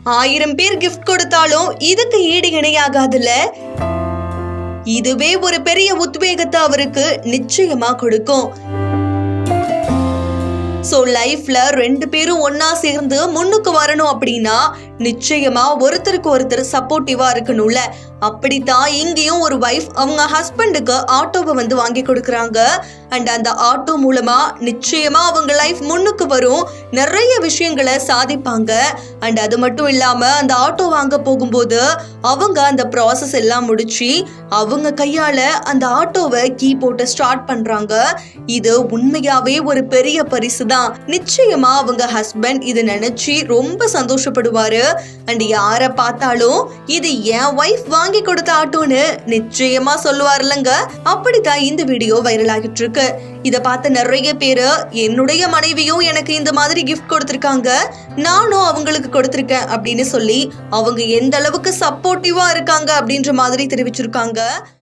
1000 பேர் கிஃப்ட் கொடுத்தாலும் இதுக்கு ஈடு இணையாகாதுல. இதுவே ஒரு பெரிய உத்வேகத்தை அவருக்கு நிச்சயமா கொடுக்கும். சோ லைஃப்ல 2 பேரும் ஒன்னா சேர்ந்து முன்னுக்கு வரணும் அப்படின்னா நிச்சயமா ஒருத்தருக்கு ஒருத்தர் சப்போர்ட்டிவா இருக்கணும்ல. அப்படித்தான் இங்கேயும் ஒரு வைஃப் அவங்க ஹஸ்பண்டுக்கு ஆட்டோவை வாங்கி கொடுக்கறாங்க. அண்ட் அந்த ஆட்டோ மூலமா நிச்சயமா அவங்க லைஃப் முன்னுக்கு வரும், நிறைய விஷயங்களை சாதிப்பாங்க. அண்ட் அது மட்டும் இல்லாம அந்த ஆட்டோ வாங்க போகும்போது அவங்க அந்த ப்ராசஸ் எல்லாம் முடிச்சு அவங்க கையால அந்த ஆட்டோவை கீ போட்டு ஸ்டார்ட் பண்றாங்க. இது உண்மையாவே ஒரு பெரிய பரிசு தான். நிச்சயமா அவங்க ஹஸ்பண்ட் இதை நினைச்சு ரொம்ப சந்தோஷப்படுவாரு. அண்ட் யார பார்த்தாலும் இது என் வைஃப் வாங்கி கொடுத்த ஆட்டோன்னு நிச்சயமா சொல்லுவாருலங்க. அப்படித்தான் இந்த வீடியோ வைரல் ஆகிட்டு இருக்கு. இத பார்த்த நிறைய பேரு என்னுடைய மனைவியும் எனக்கு இந்த மாதிரி கிஃப்ட் கொடுத்திருக்காங்க, நானும் அவங்களுக்கு கொடுத்திருக்கேன் அப்படின்னு சொல்லி அவங்க எந்த அளவுக்கு சப்போர்ட்டிவா இருக்காங்க அப்படின்ற மாதிரி தெரிவிச்சிருக்காங்க.